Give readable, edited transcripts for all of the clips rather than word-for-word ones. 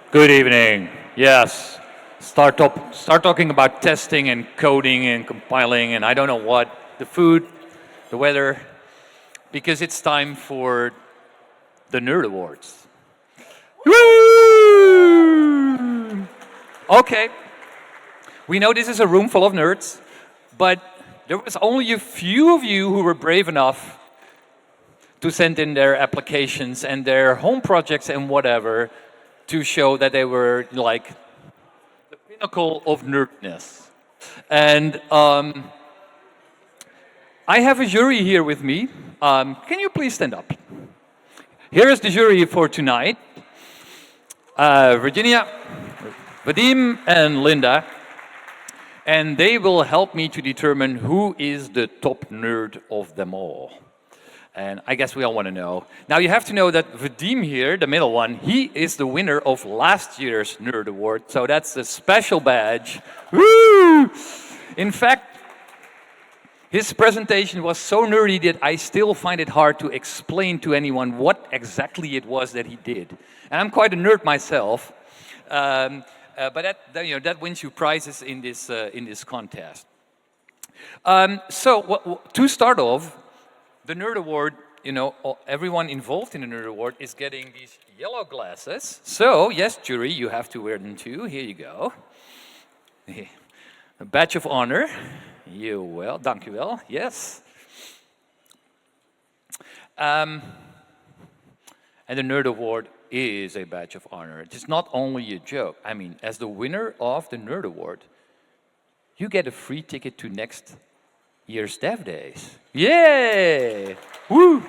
Good evening. Yes. Start talking about testing and coding and compiling and I don't know what, the food, the weather, because it's time for the Nerd Awards. Woo! Okay. We know this is a room full of nerds, but there was only a few of you who were brave enough to send in their applications and their home projects and whatever to show that they were like the pinnacle of nerdness. And I have a jury here with me. Can you please stand up? Here is the jury for tonight. Virginia, Vadim, and Linda. And they will help me to determine who is the top nerd of them all. And I guess we all want to know. Now you have to know that Vadim here, the middle one, he is the winner of last year's Nerd Award. So that's a special badge. Woo! In fact, his presentation was so nerdy that I still find it hard to explain to anyone what exactly it was that he did. And I'm quite a nerd myself, but that wins you prizes in this contest. To start off, the Nerd Award, everyone involved in the Nerd Award is getting these yellow glasses. So, yes, jury, you have to wear them too. Here you go. A badge of honor. Dank u wel, yes. And the Nerd Award is a badge of honor. It is not only a joke. I mean, as the winner of the Nerd Award, you get a free ticket to next year's DevDays. Yay! Woo!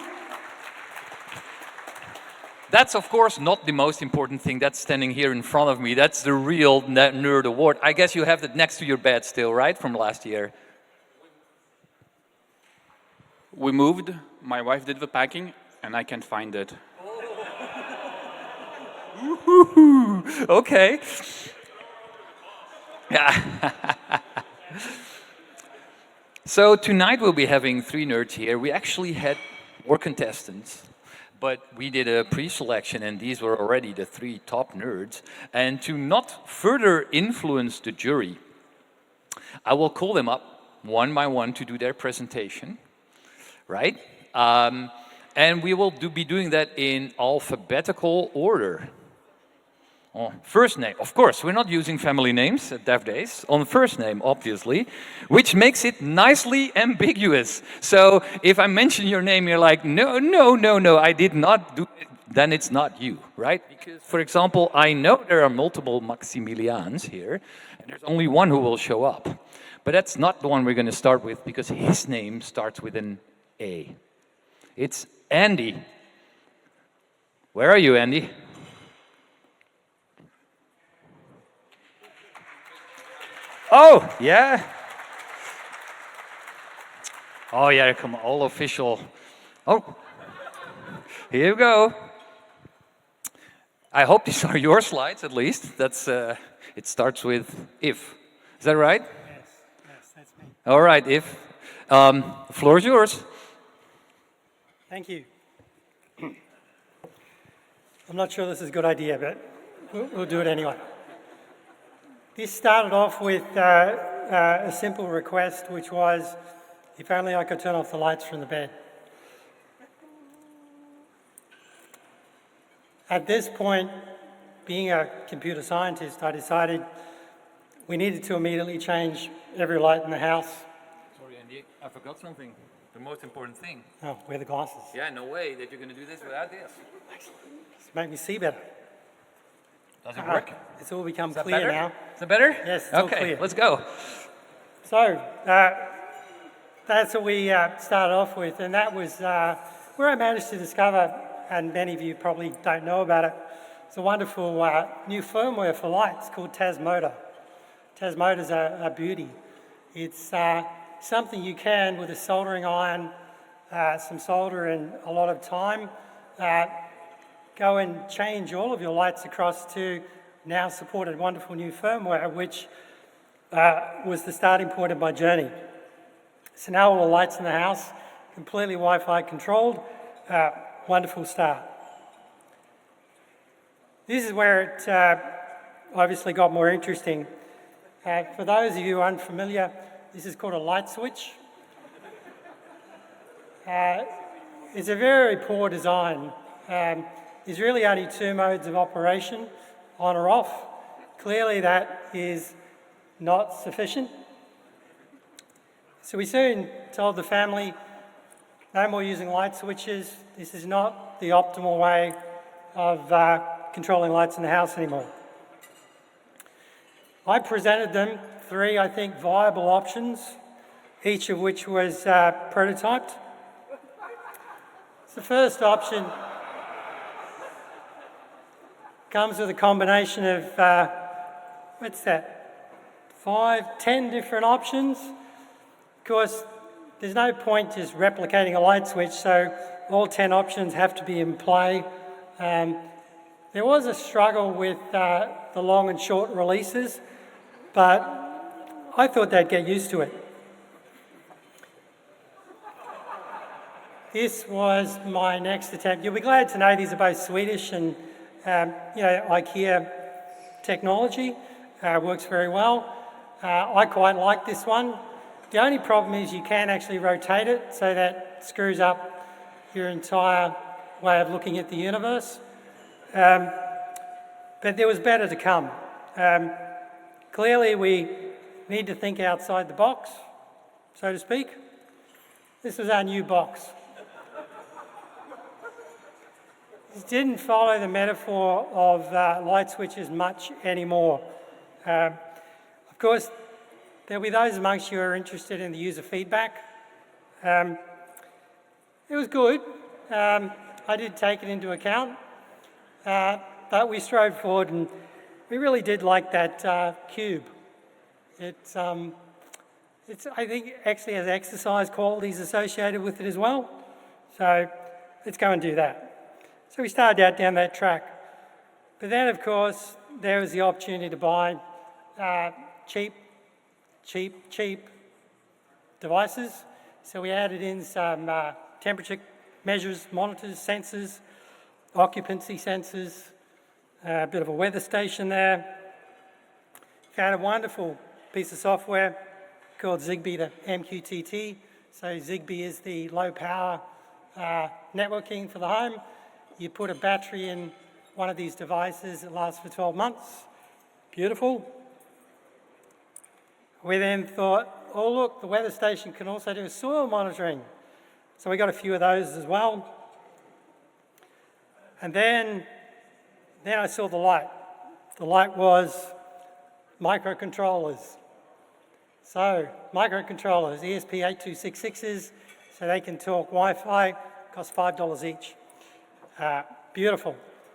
That's of course not the most important thing that's standing here in front of me. That's the real Nerd Award. I guess you have that next to your bed still, right, from last year? We moved, my wife did the packing, and I can't find it. Okay. Yeah. So tonight we'll be having 3 nerds here. We actually had more contestants, but we did a pre-selection and these were already the 3 top nerds. And to not further influence the jury, I will call them up one by one to do their presentation, right? And we will be doing that in alphabetical order. First name, of course, we're not using family names at DevDays. On first name, obviously, which makes it nicely ambiguous. So if I mention your name, you're like, no, I did not do it, then it's not you, right? Because, for example, I know there are multiple Maximilians here, and there's only one who will show up. But that's not the one we're going to start with, because his name starts with an A. It's Andy. Where are you, Andy? Oh, yeah. Oh, yeah, come on, all official. Oh, here you go. I hope these are your slides, at least. That's. It starts with if. Is that right? Yes, that's me. All right, if. The floor is yours. Thank you. I'm not sure this is a good idea, but we'll do it anyway. This started off with a simple request, which was, if only I could turn off the lights from the bed. At this point, being a computer scientist, I decided we needed to immediately change every light in the house. Sorry, Andy, I forgot something. The most important thing. Oh, wear the glasses. Yeah, no way that you're going to do this without this. Just make me see better. Does it work? It's all become Is clear better? now. Is that better? Yes, it's all okay, clear. Let's go. So, that's what we started off with, and that was where I managed to discover, and many of you probably don't know about it, it's a wonderful new firmware for lights called Tasmotor. Tasmotor's a beauty. It's something you can, with a soldering iron, some solder and a lot of time, go and change all of your lights across to now supported wonderful new firmware, which was the starting point of my journey. So now all the lights in the house, completely Wi-Fi controlled, wonderful start. This is where it obviously got more interesting. For those of you unfamiliar, this is called a light switch. It's a very poor design. There's really only two modes of operation, on or off. Clearly that is not sufficient. So we soon told the family, no more using light switches. This is not the optimal way of controlling lights in the house anymore. I presented them three, I think, viable options, each of which was prototyped. The first option comes with a combination of, 10 different options. Of course, there's no point just replicating a light switch, so all 10 options have to be in play. There was a struggle with the long and short releases, but I thought they'd get used to it. This was my next attempt. You'll be glad to know these are both Swedish and IKEA technology. Works very well. I quite like this one. The only problem is you can actually rotate it, so that screws up your entire way of looking at the universe. But there was better to come. Clearly we need to think outside the box, so to speak. This was our new box. This didn't follow the metaphor of light switches much anymore. Of course, there'll be those amongst you who are interested in the user feedback. It was good. I did take it into account, but we strode forward and we really did like that cube. It's, I think, actually has exercise qualities associated with it as well. So let's go and do that. So we started out down that track. But then, of course, there was the opportunity to buy cheap devices. So we added in some temperature measures, monitors, sensors, occupancy sensors, a bit of a weather station there. Found a wonderful piece of software called Zigbee, the MQTT. So Zigbee is the low power networking for the home. You put a battery in one of these devices, it lasts for 12 months. Beautiful. We then thought, oh look, the weather station can also do soil monitoring. So we got a few of those as well. And then I saw the light. The light was microcontrollers. So microcontrollers, ESP8266s, so they can talk Wi-Fi, cost $5 each. Beautiful.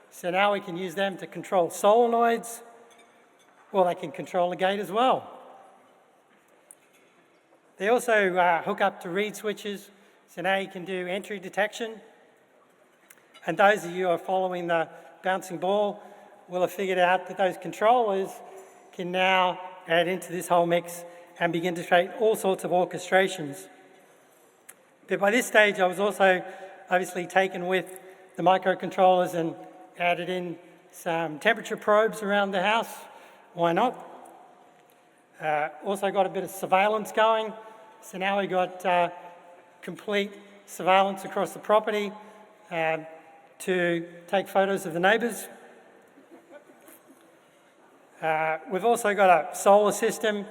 So now we can use them to control solenoids. Well, they can control the gate as well. They also hook up to reed switches, so now you can do entry detection. And those of you who are following the bouncing ball will have figured out that those controllers can now add into this whole mix and begin to create all sorts of orchestrations. But by this stage, I was also obviously taken with the microcontrollers and added in some temperature probes around the house. Why not? Also got a bit of surveillance going. So now we got complete surveillance across the property to take photos of the neighbours. We've also got a solar system.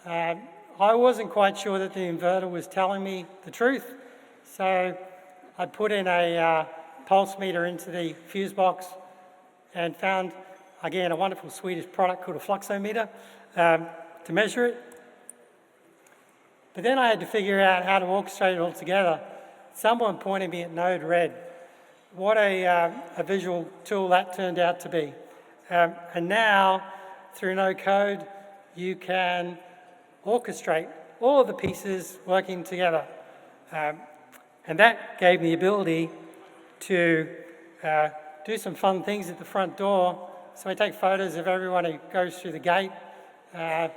I wasn't quite sure that the inverter was telling me the truth, so I put in a pulse meter into the fuse box and found, again, a wonderful Swedish product called a fluxometer to measure it. But then I had to figure out how to orchestrate it all together. Someone pointed me at Node-RED. What a visual tool that turned out to be. And now, through no code, you can orchestrate all of the pieces working together. And that gave me the ability to do some fun things at the front door. So I take photos of everyone who goes through the gate. I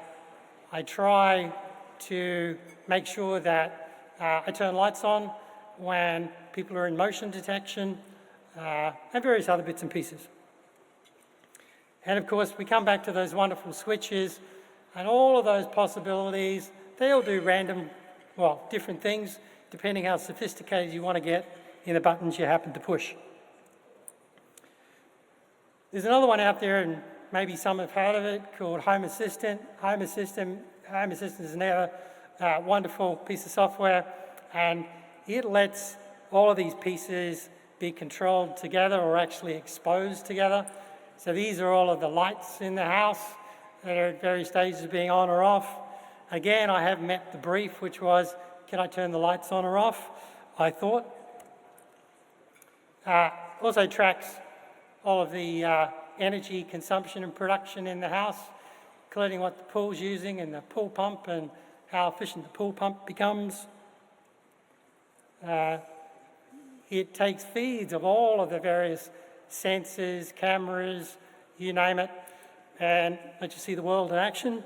try to make sure that I turn lights on when people are in motion detection, and various other bits and pieces. And of course, we come back to those wonderful switches and all of those possibilities. They all do random, well, different things, depending how sophisticated you want to get in the buttons you happen to push. There's another one out there, and maybe some have heard of it, called Home Assistant. Home Assistant is another wonderful piece of software, and it lets all of these pieces be controlled together or actually exposed together. So these are all of the lights in the house that are at various stages of being on or off. Again, I have met the brief, which was, can I turn the lights on or off? I thought. Also tracks all of the energy consumption and production in the house, including what the pool's using and the pool pump and how efficient the pool pump becomes. It takes feeds of all of the various sensors, cameras, you name it, and lets you see the world in action.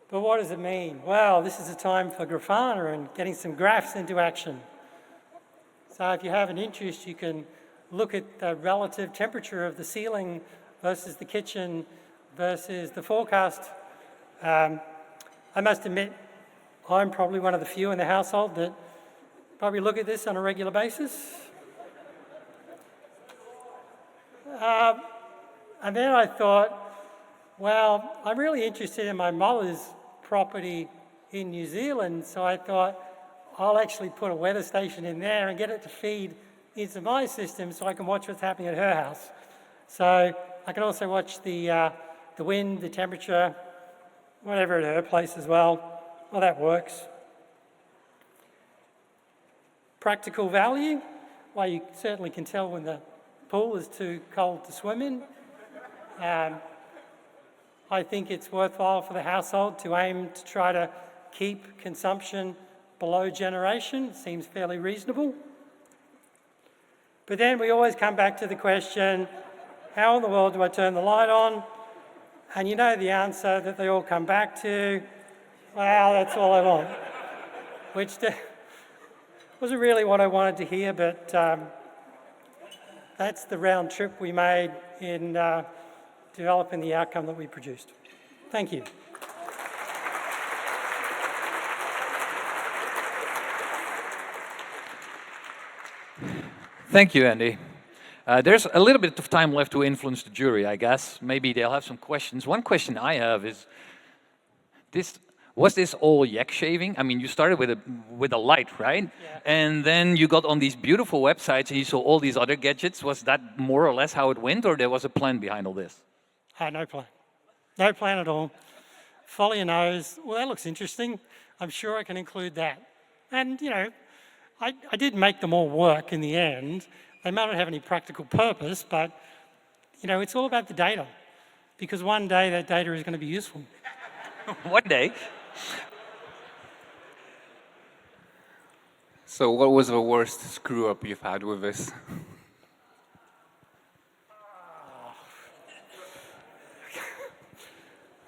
But what does it mean? Well, this is a time for Grafana and getting some graphs into action. So if you have an interest, you can look at the relative temperature of the ceiling versus the kitchen versus the forecast. I must admit, I'm probably one of the few in the household that probably look at this on a regular basis. And then I thought, well, I'm really interested in my mother's property in New Zealand, so I thought I'll actually put a weather station in there and get it to feed into my system so I can watch what's happening at her house. So I can also watch the wind, the temperature, whatever at her place as well. Well, that works. Practical value, well, you certainly can tell when the pool is too cold to swim in. I think it's worthwhile for the household to aim to try to keep consumption below generation. It seems fairly reasonable. But then we always come back to the question, how in the world do I turn the light on? And you know the answer that they all come back to, well, that's all I want. Which wasn't really what I wanted to hear, but that's the round trip we made in developing the outcome that we produced. Thank you. Thank you, Andy. There's a little bit of time left to influence the jury, I guess. Maybe they'll have some questions. One question I have is, was this all yak shaving? I mean, you started with a light, right? Yeah. And then you got on these beautiful websites and you saw all these other gadgets. Was that more or less how it went, or there was a plan behind all this? No plan. No plan at all. Follow your nose. Well, that looks interesting. I'm sure I can include that. And, you know, I did make them all work in the end. They may not have any practical purpose, but, you know, it's all about the data. Because one day that data is going to be useful. One day. So what was the worst screw-up you've had with this?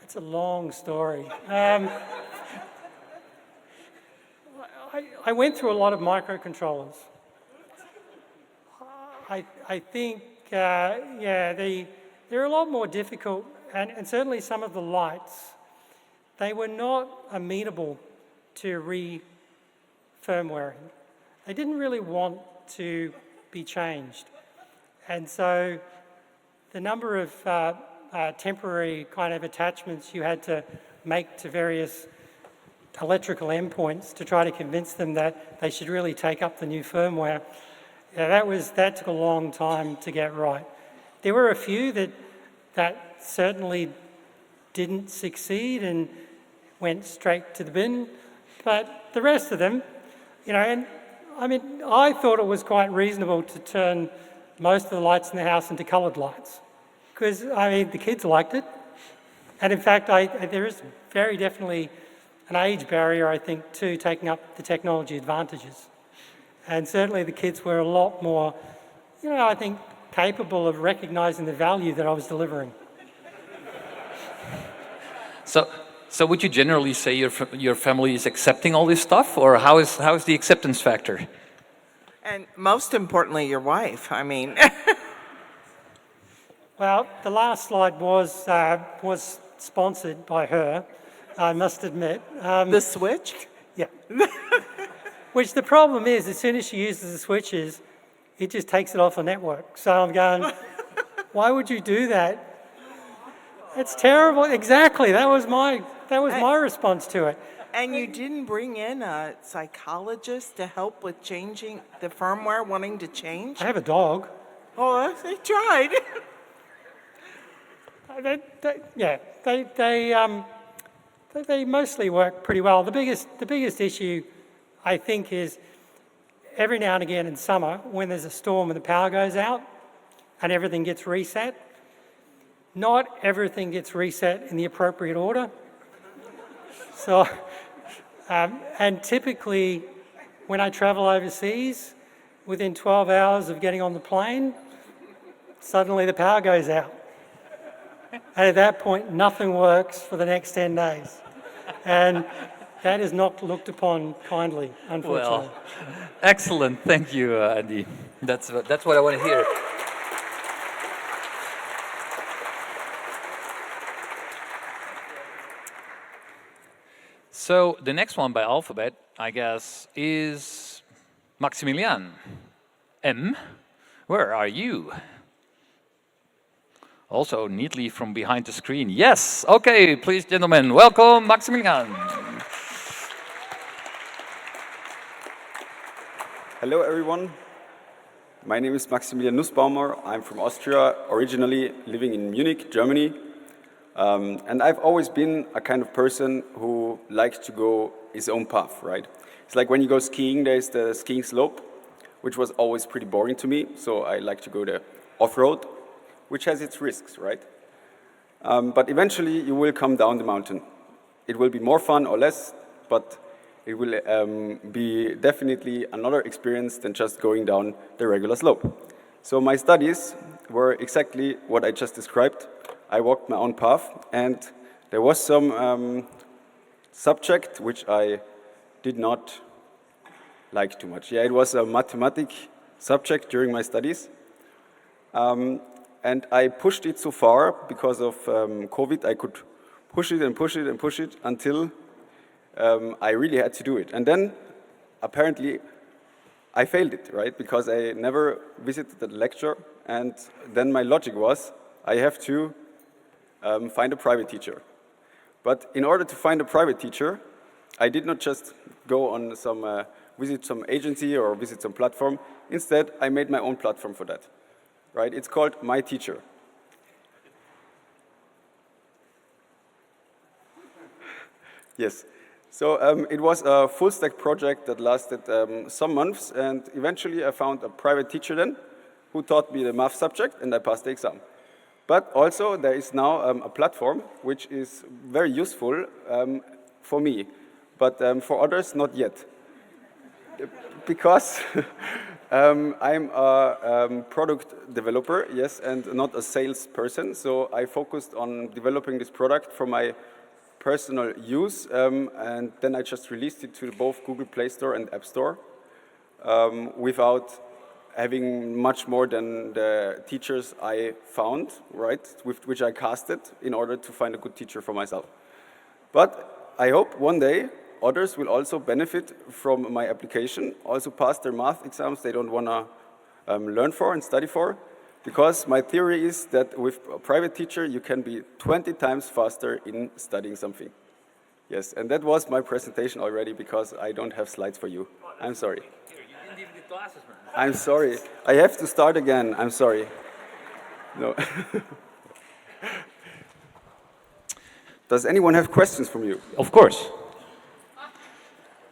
It's a long story. I went through a lot of microcontrollers. I think, they're a lot more difficult, and certainly some of the lights, they were not amenable to re-firmwaring. They didn't really want to be changed. And so the number of temporary kind of attachments you had to make to various electrical endpoints to try to convince them that they should really take up the new firmware, that took a long time to get right. There were a few that certainly didn't succeed and went straight to the bin, but the rest of them, you know, and I mean, I thought it was quite reasonable to turn most of the lights in the house into coloured lights, because, I mean, the kids liked it. And in fact, there is very definitely an age barrier, I think, to taking up the technology advantages. And certainly the kids were a lot more, you know, I think, capable of recognising the value that I was delivering. So would you generally say your family is accepting all this stuff, or how is the acceptance factor? And most importantly, your wife. I mean, Well, the last slide was sponsored by her, I must admit. The switch? Yeah. Which the problem is, as soon as she uses the switches, it just takes it off the network. So I'm going, why would you do that? It's terrible. Exactly. That was my response to it. And you didn't bring in a psychologist to help with changing the firmware, wanting to change? I have a dog. Oh, they tried. They mostly work pretty well. The biggest issue, I think, is every now and again in summer when there's a storm and the power goes out and everything gets reset. Not everything gets reset in the appropriate order. So, and typically when I travel overseas, within 12 hours of getting on the plane, suddenly the power goes out. And at that point, nothing works for the next 10 days. And that is not looked upon kindly, unfortunately. Well, excellent. Thank you, Andy. That's what I want to hear. So the next one by alphabet, I guess, is Maximilian. M, where are you? Also neatly from behind the screen. Yes, okay, please, gentlemen, welcome Maximilian. Hello everyone, my name is Maximilian Nussbaumer. I'm from Austria, originally living in Munich, Germany. And I've always been a kind of person who likes to go his own path, right? It's like when you go skiing, there's the skiing slope, which was always pretty boring to me, so I like to go the off-road, which has its risks, right? But eventually you will come down the mountain. It will be more fun or less, but it will be definitely another experience than just going down the regular slope. So my studies were exactly what I just described. I walked my own path, and there was some subject which I did not like too much. Yeah, it was a mathematics subject during my studies. And I pushed it so far because of COVID. I could push it and push it and push it until I really had to do it. And then apparently I failed it, right? Because I never visited the lecture. And then my logic was I have to find a private teacher. But in order to find a private teacher, I did not just go on some, visit some agency or visit some platform. Instead, I made my own platform for that. Right? It's called My Teacher. Yes. So it was a full stack project that lasted some months, and eventually I found a private teacher then who taught me the math subject, and I passed the exam. But also there is now a platform which is very useful for me, but for others not yet. Because I'm a product developer, yes, and not a salesperson. So I focused on developing this product for my personal use, and then I just released it to both Google Play Store and App Store without having much more than the teachers I found, right, with which I casted in order to find a good teacher for myself. But I hope one day others will also benefit from my application, also pass their math exams they don't want to learn for and study for, because my theory is that with a private teacher you can be 20 times faster in studying something. Yes, and that was my presentation already because I don't have slides for you. I'm sorry. You didn't even get glasses, man. I'm sorry. I have to start again. I'm sorry. No. Does anyone have questions from you? Of course.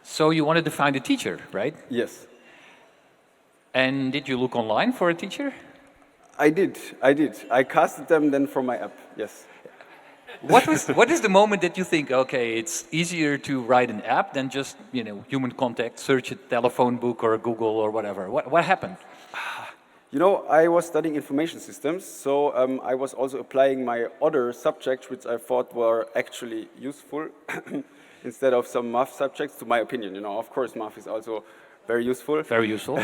So you wanted to find a teacher, right? Yes. And did you look online for a teacher? I did. I casted them then for my app, yes. What is the moment that you think, okay, it's easier to write an app than just, human contact, search a telephone book or a Google or whatever? What happened? You know, I was studying information systems, so I was also applying my other subjects, which I thought were actually useful, instead of some math subjects, to my opinion. Of course, math is also very useful. Very useful.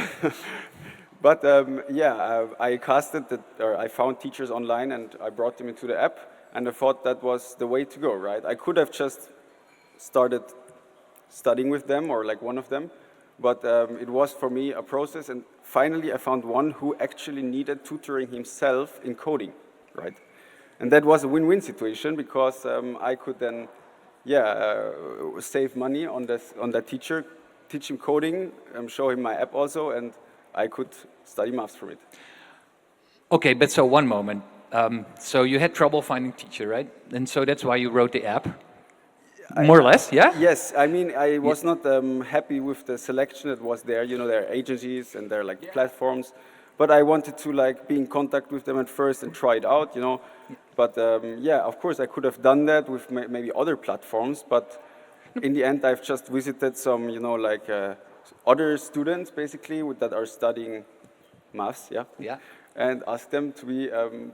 But yeah, I casted that, or I found teachers online and I brought them into the app, and I thought that was the way to go, right? I could have just started studying with them or like one of them, but it was for me a process, and finally I found one who actually needed tutoring himself in coding, right? And that was a win-win situation because I could then, yeah, save money on that teacher, teach him coding, show him my app also, and I could study maths from it. Okay, but so one moment. So you had trouble finding teacher, right? And so that's why you wrote the app? More or less, yeah? Yes, I mean, I was not happy with the selection that was there. You know, there are agencies and there are like platforms, but I wanted to like be in contact with them at first and try it out, you know. But yeah, of course I could have done that with maybe other platforms, but in the end I've just visited some, you know, like other students basically that are studying maths, yeah. Yeah. And ask them to be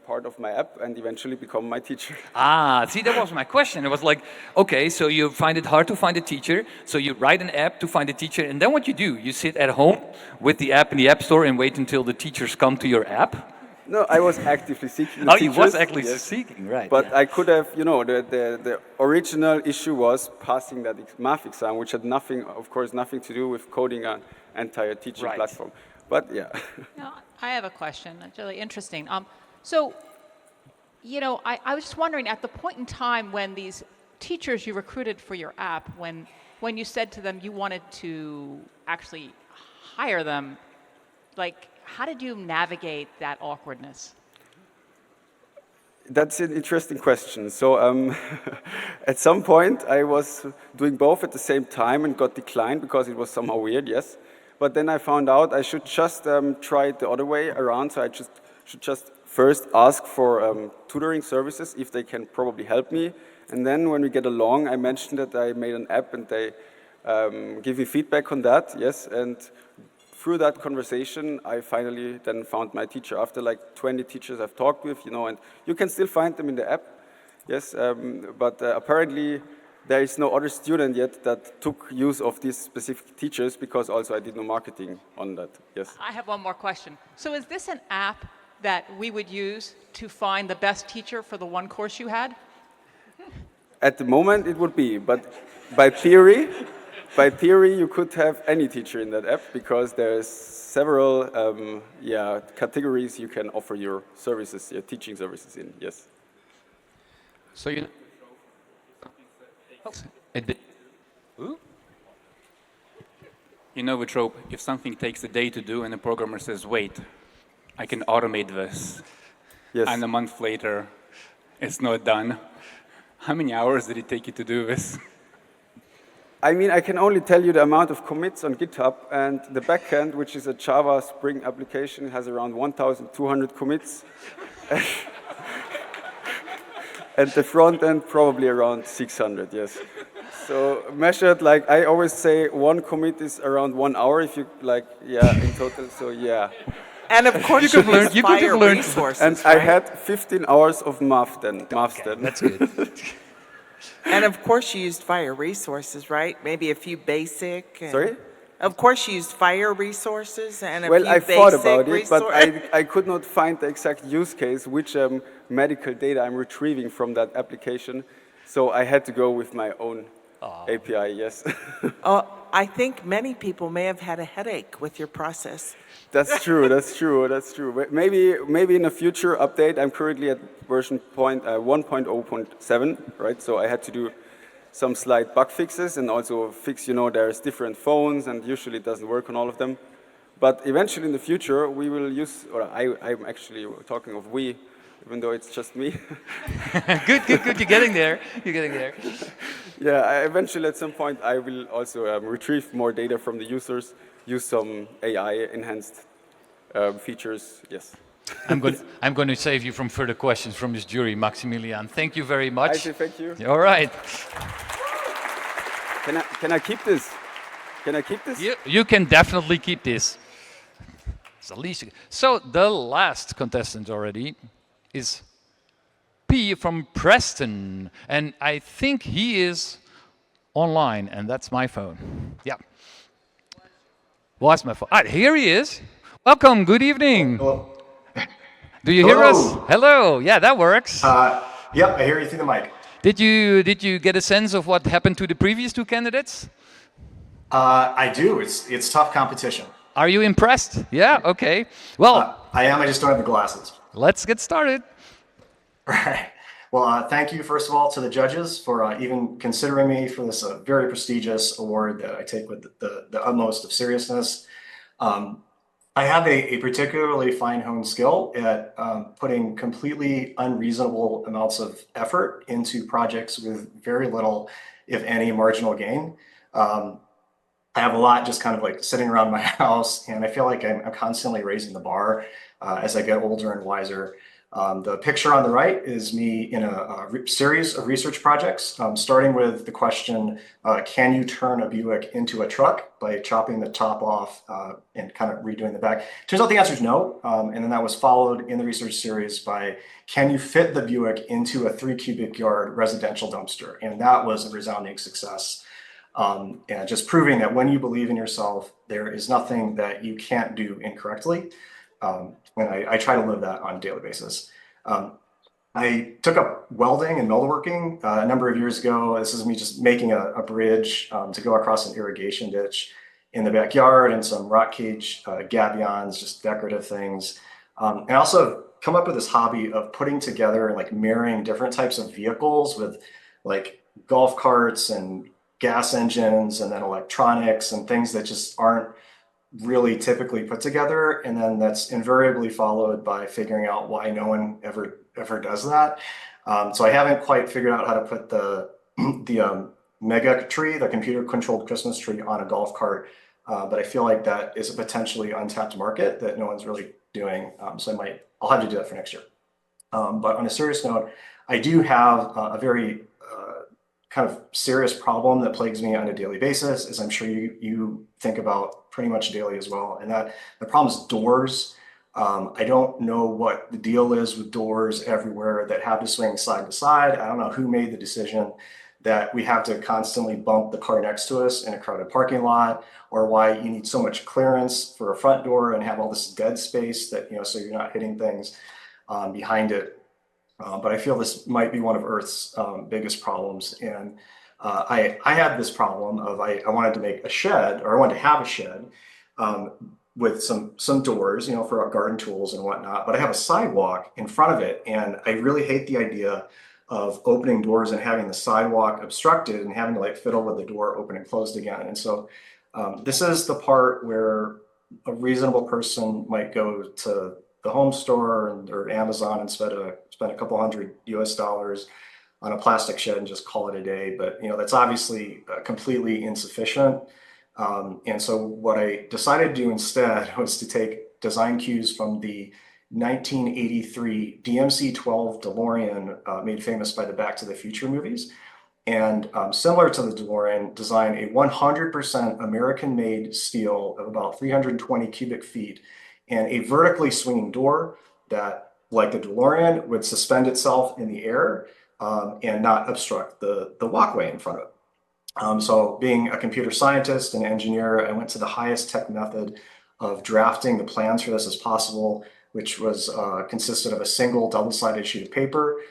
part of my app and eventually become my teacher. Ah, see, that was my question. It was like, okay, so you find it hard to find a teacher, so you write an app to find a teacher, and then what you do? You sit at home with the app in the App Store and wait until the teachers come to your app? No, I was actively seeking Oh, teachers. you was actually yes. seeking, right. But yeah. I could have, you know, the original issue was passing that math exam, which had nothing, of course, nothing to do with coding an entire teaching Right. platform. But yeah. Now, I have a question. It's really interesting. So, you know, I was just wondering, at the point in time when these teachers you recruited for your app, when you said to them you wanted to actually hire them, like, how did you navigate that awkwardness? That's an interesting question. So at some point I was doing both at the same time and got declined because it was somehow weird, yes. But then I found out I should just try it the other way around. So I should just first ask for tutoring services if they can probably help me. And then when we get along, I mentioned that I made an app and they give me feedback on that, yes. And through that conversation, I finally then found my teacher after like 20 teachers I've talked with, you know, and you can still find them in the app, yes. But apparently, there is no other student yet that took use of these specific teachers because also I did no marketing on that, yes. I have one more question. So is this an app that we would use to find the best teacher for the one course you had? At the moment it would be, but by theory you could have any teacher in that app because there's several categories you can offer your services, your teaching services in, yes. So you You know the trope, if something takes a day to do and the programmer says, wait, I can automate this. Yes. And a month later, it's not done. How many hours did it take you to do this? I mean, I can only tell you the amount of commits on GitHub, and the backend, which is a Java Spring application, has around 1,200 commits. And the front end probably around 600, yes. So measured, like I always say, one commit is around 1 hour if you like, yeah, in total, so yeah. And of course you use Fire resources, And right? I had 15 hours of math then. That's good. And of course you used Fire resources, right? Maybe a few basic. And Sorry? Of course you used Fire resources and a Well, few I basic thought about it, but resources. I could not find the exact use case, which medical data I'm retrieving from that application. So I had to go with my own API, yes. I think many people may have had a headache with your process. That's true, that's true, that's true. But maybe in a future update, I'm currently at version 1.0.7, right? So I had to do some slight bug fixes and also fix, you know, there's different phones and usually it doesn't work on all of them. But eventually in the future, we will use, or I'm actually talking of we, even though it's just me. Good. You're getting there. Yeah, eventually at some point I will also retrieve more data from the users, use some AI-enhanced features, yes. I'm going to save you from further questions from this jury, Maximilian. Thank you very much. I say thank you. All right. Can I keep this? Can I keep this? You can definitely keep this. So the last contestant already is P from Preston, and I think he is online, and that's my phone. Yeah. What's my phone? Ah, here he is. Welcome, good evening. Hello. Do you hear us? Hello. Hello. Yeah, that works. Yep, I hear you through the mic. Did you get a sense of what happened to the previous two candidates? I do. It's tough competition. Are you impressed? Yeah, okay. Well, I am. I just don't have the glasses. let's get started. Right. Well, thank you first of all to the judges for even considering me for this very prestigious award that I take with the utmost of seriousness. I have a particularly fine-honed skill at putting completely unreasonable amounts of effort into projects with very little, if any, marginal gain. I have a lot just kind of like sitting around my house, and I feel like I'm constantly raising the bar as I get older and wiser. The picture on the right is me in a series of research projects, starting with the question, can you turn a Buick into a truck by chopping the top off and kind of redoing the back? Turns out the answer is no. And then that was followed in the research series by, can you fit the Buick into a 3 cubic yard residential dumpster? And that was a resounding success. And just proving that when you believe in yourself, there is nothing that you can't do incorrectly. And I try to live that on a daily basis. I took up welding and metalworking a number of years ago. This is me just making a bridge to go across an irrigation ditch in the backyard, and some rock cage gabions, just decorative things. And I also have come up with this hobby of putting together and like marrying different types of vehicles with like golf carts and gas engines and then electronics and things that just aren't really typically put together, and then that's invariably followed by figuring out why no one ever does that. So I haven't quite figured out how to put the mega tree, the computer controlled Christmas tree, on a golf cart, but I feel like that is a potentially untapped market that no one's really doing. So I'll have to do that for next year. But on a serious note, I do have a very kind of serious problem that plagues me on a daily basis, as I'm sure you think about pretty much daily as well. And that the problem is doors. I don't know what the deal is with doors everywhere that have to swing side to side. I don't know who made the decision that we have to constantly bump the car next to us in a crowded parking lot, or why you need so much clearance for a front door and have all this dead space that, so you're not hitting things behind it. But I feel this might be one of Earth's biggest problems. And I had this problem of I wanted to make a shed, or I wanted to have a shed with some doors, for our garden tools and whatnot. But I have a sidewalk in front of it, and I really hate the idea of opening doors and having the sidewalk obstructed and having to like fiddle with the door open and closed again. And so this is the part where a reasonable person might go to the home store or Amazon and spend a couple $100 US on a plastic shed and just call it a day. But that's obviously completely insufficient. And so what I decided to do instead was to take design cues from the 1983 DMC-12 DeLorean, made famous by the Back to the Future movies. And similar to the DeLorean, design a 100% American-made steel of about 320 cubic feet and a vertically swinging door that, like the DeLorean, would suspend itself in the air and not obstruct the walkway in front of it. So being a computer scientist and engineer, I went to the highest tech method of drafting the plans for this as possible, which was consisted of a single double-sided sheet of paper,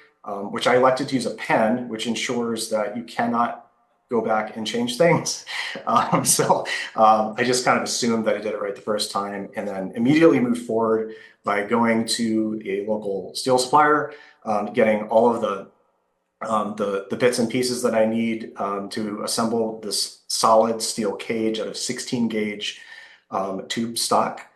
which I elected to use a pen, which ensures that you cannot go back and change things. So I just kind of assumed that I did it right the first time, and then immediately moved forward by going to a local steel supplier, getting all of the bits and pieces that I need to assemble this solid steel cage out of 16 gauge tube stock.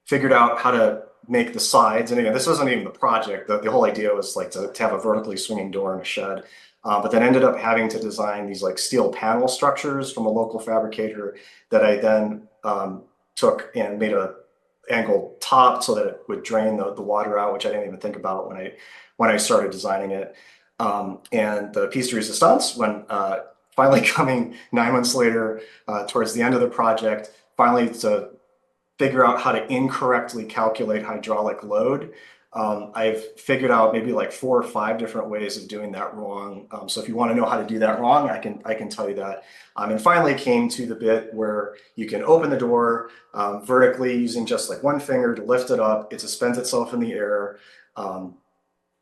Figured out how to make the sides, and again, this wasn't even the project. The whole idea was like to have a vertically swinging door in a shed. But then ended up having to design these like steel panel structures from a local fabricator that I then took and made a angled top so that it would drain the water out, which I didn't even think about when I started designing it. And the piece de resistance, when finally coming 9 months later, towards the end of the project, finally to figure out how to incorrectly calculate hydraulic load I've figured out maybe like 4 or 5 different ways of doing that wrong. So if you want to know how to do that wrong, I can tell you that. And finally came to the bit where you can open the door vertically using just like one finger to lift it up. It suspends itself in the air.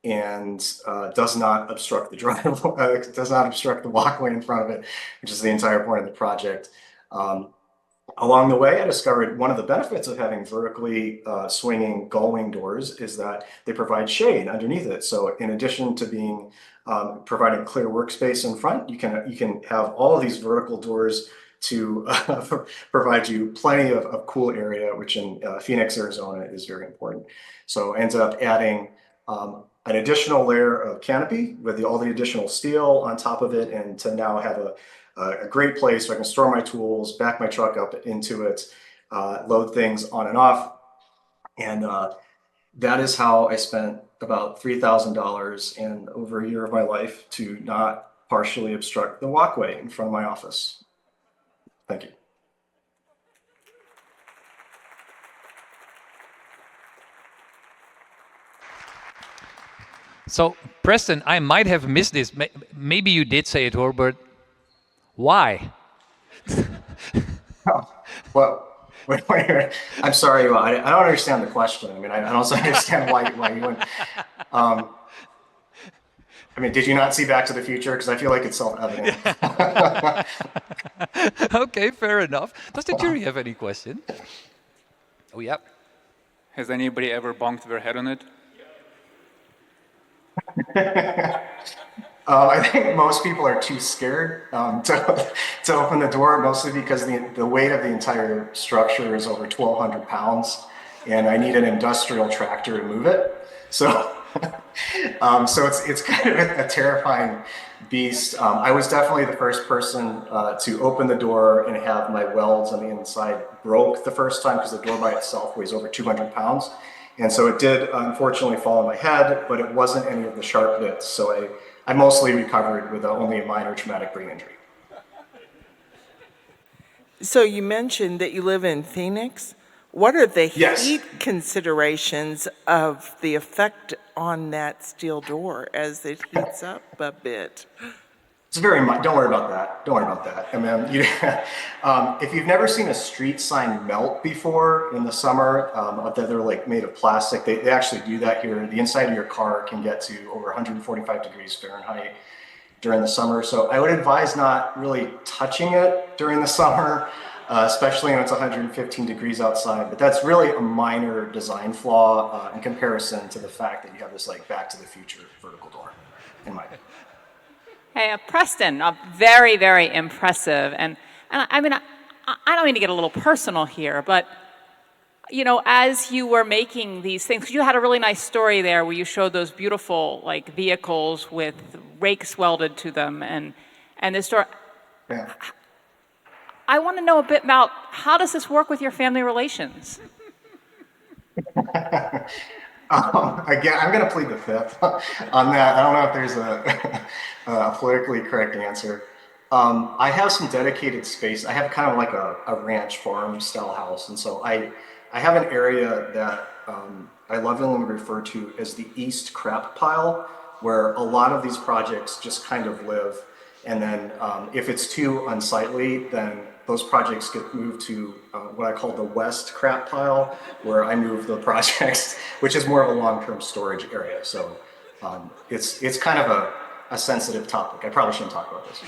And does not obstruct the driveway, does not obstruct the walkway in front of it, which is the entire point of the project. Along the way, I discovered one of the benefits of having vertically swinging gull-wing doors is that they provide shade underneath it. So in addition to being providing clear workspace in front, you can have all of these vertical doors to provide you plenty of cool area, which in Phoenix, Arizona is very important. So I ended up adding an additional layer of canopy with all the additional steel on top of it, and to now have a great place where I can store my tools, back my truck up into it, load things on and off. And that is how I spent about $3,000 in over a year of my life to not partially obstruct the walkway in front of my office. Thank you. So, Preston, I might have missed this. Maybe you did say it, but why? Oh, well, wait, I'm sorry, I don't understand the question. I mean, I also understand why you went. I mean, did you not see Back to the Future? Because I feel like it's self-evident. Okay, fair enough. Does the jury have any question? Oh, yeah. Has anybody ever bonked their head on it? I think most people are too scared to open the door, mostly because the weight of the entire structure is over 1,200 pounds, and I need an industrial tractor to move it. So, so it's kind of a terrifying beast. I was definitely the first person to open the door and have my welds on the inside broke the first time, because the door by itself weighs over 200 pounds. And so it did unfortunately fall on my head, but it wasn't any of the sharp bits. So I mostly recovered with only a minor traumatic brain injury. So you mentioned that you live in Phoenix. What are the Yes. heat considerations of the effect on that steel door as it heats up a bit? It's very much, don't worry about that. Don't worry about that. I mean, if you've never seen a street sign melt before in the summer, that they're like made of plastic, they actually do that here. The inside of your car can get to over 145 degrees Fahrenheit during the summer. So I would advise not really touching it during the summer, especially when it's 115 degrees outside. But that's really a minor design flaw in comparison to the fact that you have this like Back to the Future vertical door, in my opinion. Hey, Preston, very, very impressive. And I mean, I don't mean to get a little personal here, but, you know, as you were making these things, 'cause you had a really nice story there where you showed those beautiful, like, vehicles with rakes welded to them and this story. Yeah. I want to know a bit about how does this work with your family relations? Again, I'm going to plead the fifth on that. I don't know if there's a politically correct answer. I have some dedicated space. I have kind of like a ranch farm style house. And so I have an area that I lovingly refer to as the East Crap Pile, where a lot of these projects just kind of live. And then if it's too unsightly, then those projects get moved to what I call the West Crap Pile, where I move the projects, which is more of a long-term storage area. So it's kind of a sensitive topic. I probably shouldn't talk about this.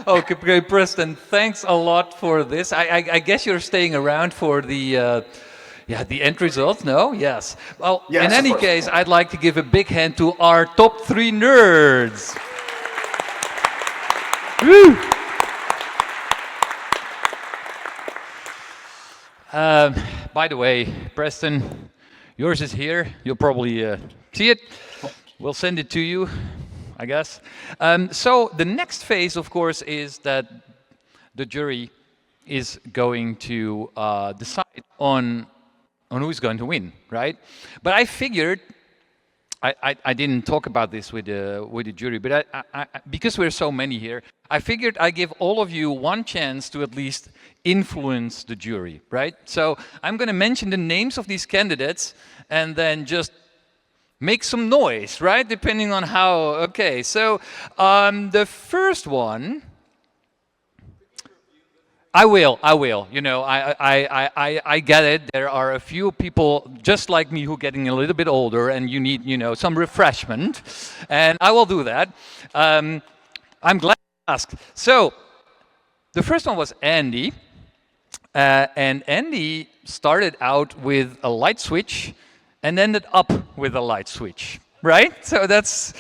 Okay, Preston, thanks a lot for this. I guess you're staying around for the end results, no? Yes. Well, Yes, in of any course. case, I'd like to give a big hand to our top 3 nerds. Woo! By the way, Preston, yours is here. You'll probably see it. We'll send it to you, I guess. So the next phase, of course, is that the jury is going to decide on who's going to win, right? But I figured I didn't talk about this with the jury, but because we're so many here, I figured I give all of you one chance to at least influence the jury, right? So I'm going to mention the names of these candidates and then just make some noise, right? Depending on how. Okay, so the first one. I will. You know, I get it. There are a few people just like me who are getting a little bit older and you need, you know, some refreshment. And I will do that. I'm glad you asked. So, the first one was Andy. And Andy started out with a light switch and ended up with a light switch, right? So that's,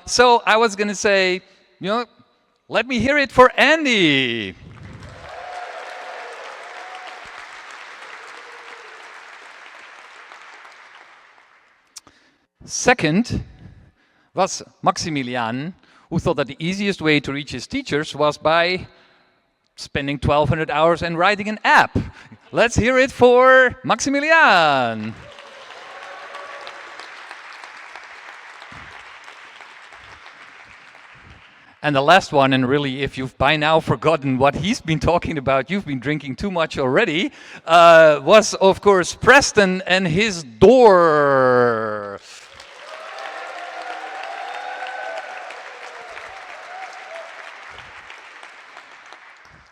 so I was going to say, you know, let me hear it for Andy. Second was Maximilian, who thought that the easiest way to reach his teachers was by spending 1,200 hours and writing an app. Let's hear it for Maximilian. And the last one, and really, if you've by now forgotten what he's been talking about, you've been drinking too much already, was, of course, Preston and his door.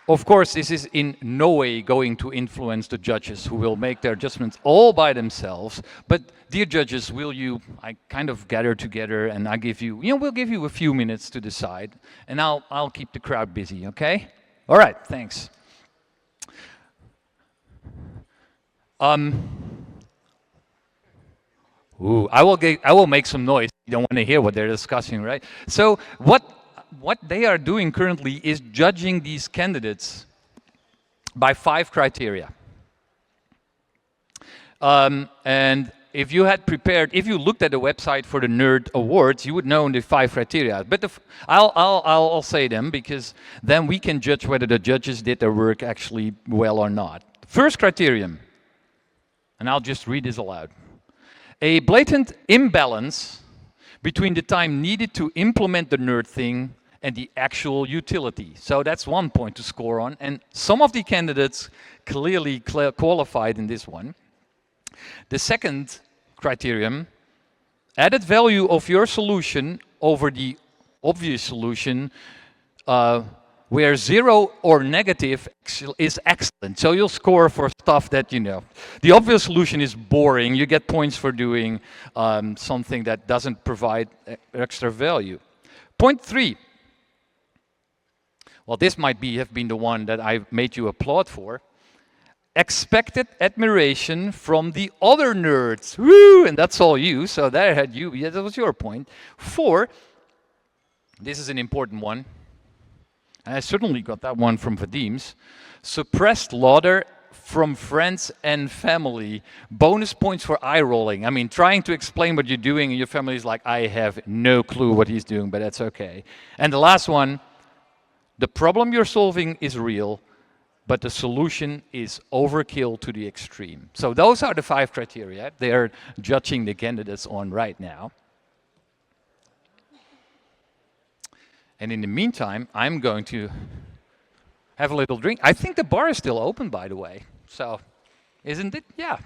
Of course, this is in no way going to influence the judges who will make their judgments all by themselves. But dear judges, will you, I kind of gather together and I give you, we'll give you a few minutes to decide. And I'll keep the crowd busy, okay? All right, thanks. I will make some noise. You don't want to hear what they're discussing, right? So what they are doing currently is judging these candidates by 5 criteria. And if you had prepared, if you looked at the website for the Nerd Awards, you would know the 5 criteria. But I'll say them because then we can judge whether the judges did their work actually well or not. First criterion, and I'll just read this aloud. A blatant imbalance between the time needed to implement the nerd thing and the actual utility. So that's 1 point to score on. And some of the candidates clearly qualified in this one. The second criterion, added value of your solution over the obvious solution, where 0 or negative is excellent. So you'll score for stuff that, the obvious solution is boring. You get points for doing something that doesn't provide extra value. Point 3. Well, this might have been the one that I made you applaud for. Expected admiration from the other nerds. Woo! And that's all you. So that had you. Yeah, that was your point. 4. This is an important one. And I certainly got that one from Vadim's. Suppressed laughter from friends and family. Bonus points for eye rolling. I mean, trying to explain what you're doing and your family is like, I have no clue what he's doing, but that's okay. And the last one, the problem you're solving is real, but the solution is overkill to the extreme. So those are the 5 criteria they are judging the candidates on right now. And in the meantime, I'm going to have a little drink. I think the bar is still open, by the way. So, isn't it? Yeah.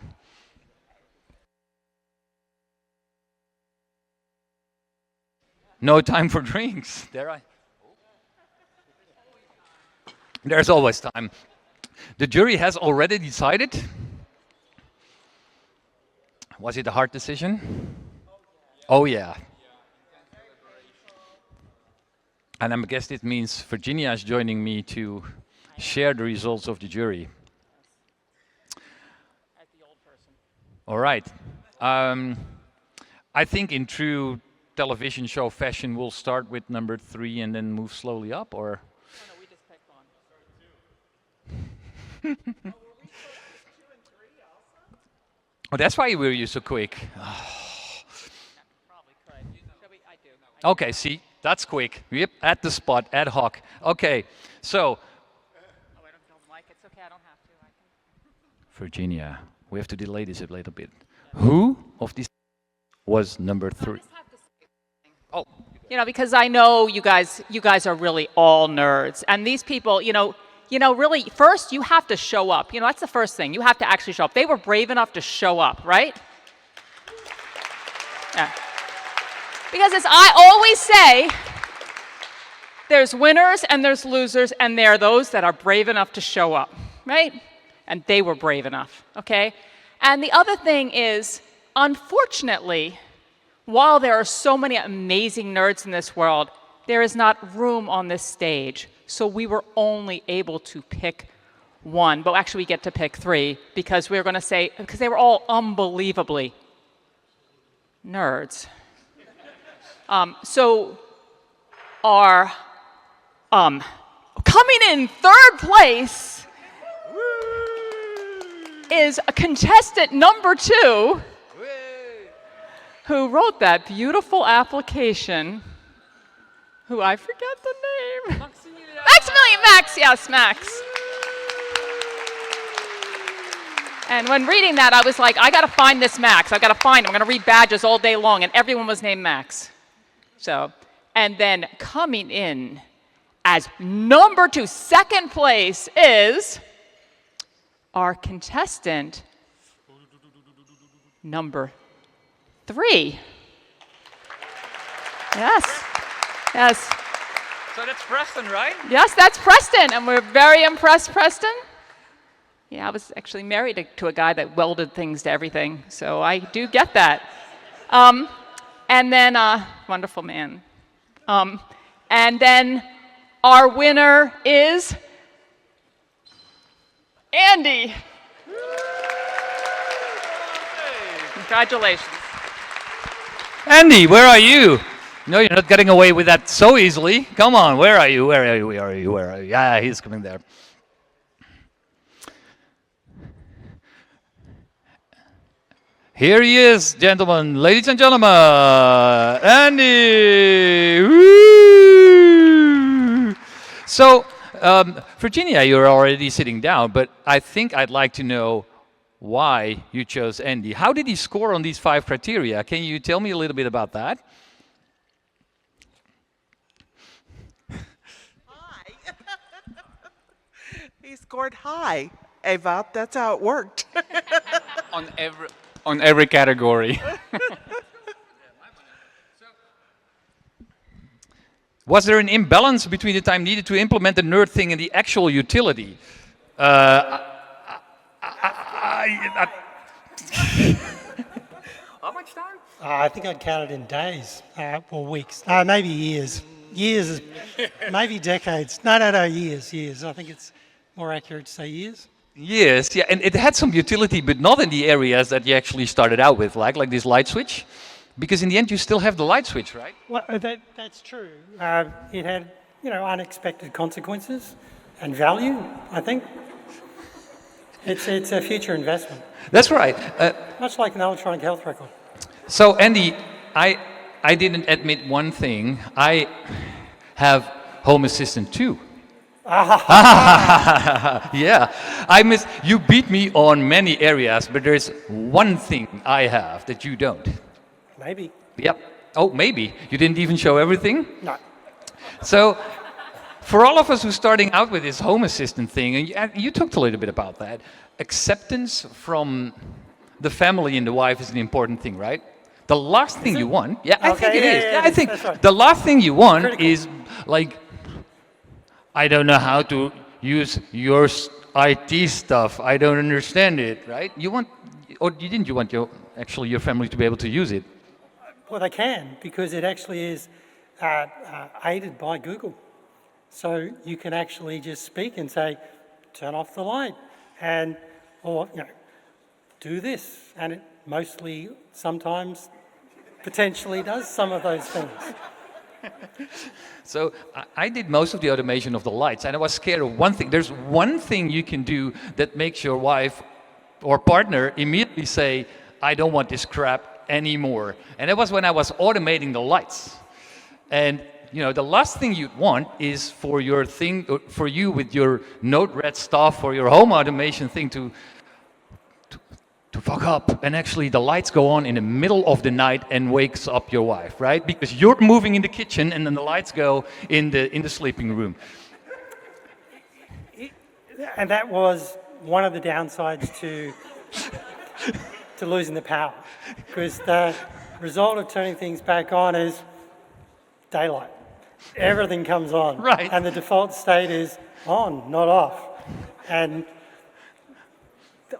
No time for drinks. There's always time. The jury has already decided. Was it a hard decision? Oh, yeah. And I guess it means Virginia is joining me to share the results of the jury. As the old person. All right. I think in true television show fashion, we'll start with number 3 and then move slowly up, or? Oh, no, we just picked one. Oh, that's why we were so quick. Probably could. Shall we? I do. Okay, see, that's quick. Yep, at the spot, ad hoc. Okay, so. Oh, I don't know the mic. It's okay. I don't have to. Virginia, we have to delay this a little bit. Who of these was number 3. Oh, You know, because I know you guys are really all nerds, and these people, really, first you have to show up. You know, that's the first thing. You have to actually show up. They were brave enough to show up, right? Yeah. Because as I always say, there's winners and there's losers, and there are those that are brave enough to show up, right? And they were brave enough, okay? And the other thing is, unfortunately, while there are so many amazing nerds in this world, there is not room on this stage. So we were only able to pick one, but actually we get to pick 3 because we were going to say, because they were all unbelievably nerds. So our coming in 3rd place is a contestant number 2 who wrote that beautiful application, who I forget the name. Maximilian Max, yes, Max. And when reading that, I was like, I gotta find this Max. I gotta find him. I'm gonna read badges all day long, and everyone was named Max. So, and then coming in as number 2, 2nd place is our contestant number 3. Yes. Yes. so that's Preston, right? Yes, that's Preston, and we're very impressed, Preston. Yeah, I was actually married to a guy that welded things to everything, so I do get that. And then, wonderful man. And then our winner is Andy. Congratulations. Andy, where are you? No, you're not getting away with that so easily. Come on, where are you? Where are you? Where are you? Where are you? Yeah, he's coming there. Here he is, gentlemen, ladies and gentlemen, Andy. Woo! So, Virginia, you're already sitting down, but I think I'd like to know why you chose Andy. How did he score on these 5 criteria? Can you tell me a little bit about that? High. He scored high, Ewout. That's how it worked. On every category. Was there an imbalance between the time needed to implement the nerd thing and the actual utility? How much time? I think I'd count it in days or weeks. Maybe years. Years, maybe decades. No, years. I think it's more accurate to say years. Yes, yeah, and it had some utility, but not in the areas that you actually started out with, like this light switch, because in the end you still have the light switch, right? Well, that's true. It had, unexpected consequences and value, I think. It's a future investment, That's right. much like an electronic health record. So Andy, I didn't admit one thing. I have Home Assistant too. Yeah, you beat me on many areas, but there's one thing I have that you don't. Maybe. Yep. Oh, maybe. You didn't even show everything? No. So, for all of us who's starting out with this Home Assistant thing, and you talked a little bit about that, acceptance from the family and the wife is an important thing, right? The last thing you want, I think it is. I think that's right. the last thing you want Critical. is like, I don't know how to use your IT stuff. I don't understand it, right? You want, or didn't you want your family to be able to use it? Well, they can, because it actually is aided by Google. So you can actually just speak and say, turn off the light, or do this. And it mostly, sometimes, potentially does some of those things. So I did most of the automation of the lights, and I was scared of one thing. There's one thing you can do that makes your wife or partner immediately say, I don't want this crap anymore. And that was when I was automating the lights. And the last thing you'd want is for you with your Node-RED stuff or your home automation thing to to fuck up, and actually the lights go on in the middle of the night and wakes up your wife, right? Because you're moving in the kitchen and then the lights go in the sleeping room. And that was one of the downsides to losing the power, because the result of turning things back on is daylight. Everything comes on, Right. and the default state is on, not off. And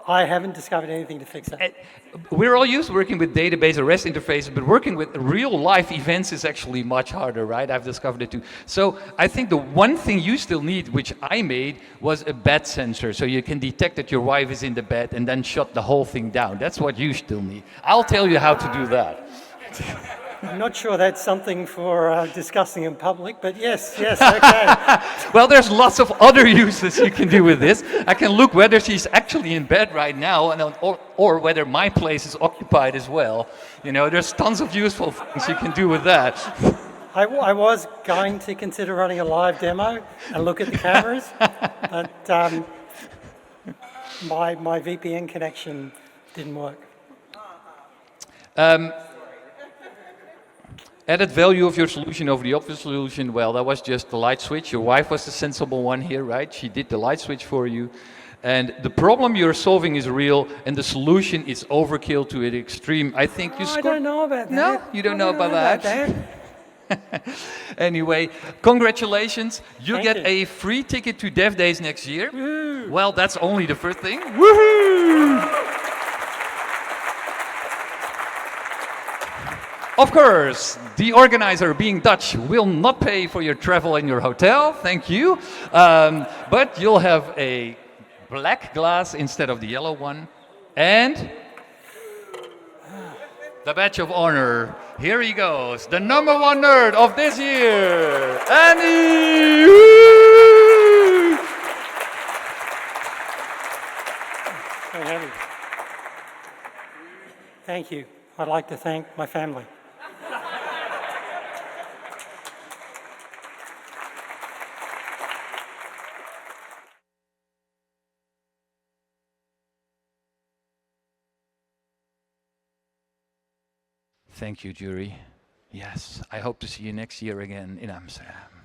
I haven't discovered anything to fix that. We're all used to working with database or REST interfaces, but working with real life events is actually much harder, right? I've discovered it too. So I think the one thing you still need, which I made, was a bed sensor. So you can detect that your wife is in the bed and then shut the whole thing down. That's what you still need. I'll tell you how to do that. I'm not sure that's something for discussing in public, but yes, okay. Well, there's lots of other uses you can do with this. I can look whether she's actually in bed right now, or whether my place is occupied as well. You know, there's tons of useful things you can do with that. I was going to consider running a live demo and look at the cameras, but my VPN connection didn't work. Added value of your solution over the obvious solution, well, that was just the light switch. Your wife was the sensible one here, right? She did the light switch for you. And the problem you're solving is real, and the solution is overkill to an extreme. I think you I scored... don't know about that. No? You don't know about that? Anyway, congratulations. You Thank get you. a free ticket to DevDays next year. Woo. Well, that's only the first thing. Woohoo! Of course, the organizer, being Dutch, will not pay for your travel and your hotel. Thank you. But you'll have a black glass instead of the yellow one. And the badge of honor. Here he goes, the #1 nerd of this year, Annie! Woo! Very heavy. Thank you. I'd like to thank my family. Thank you, jury. Yes, I hope to see you next year again in Amsterdam.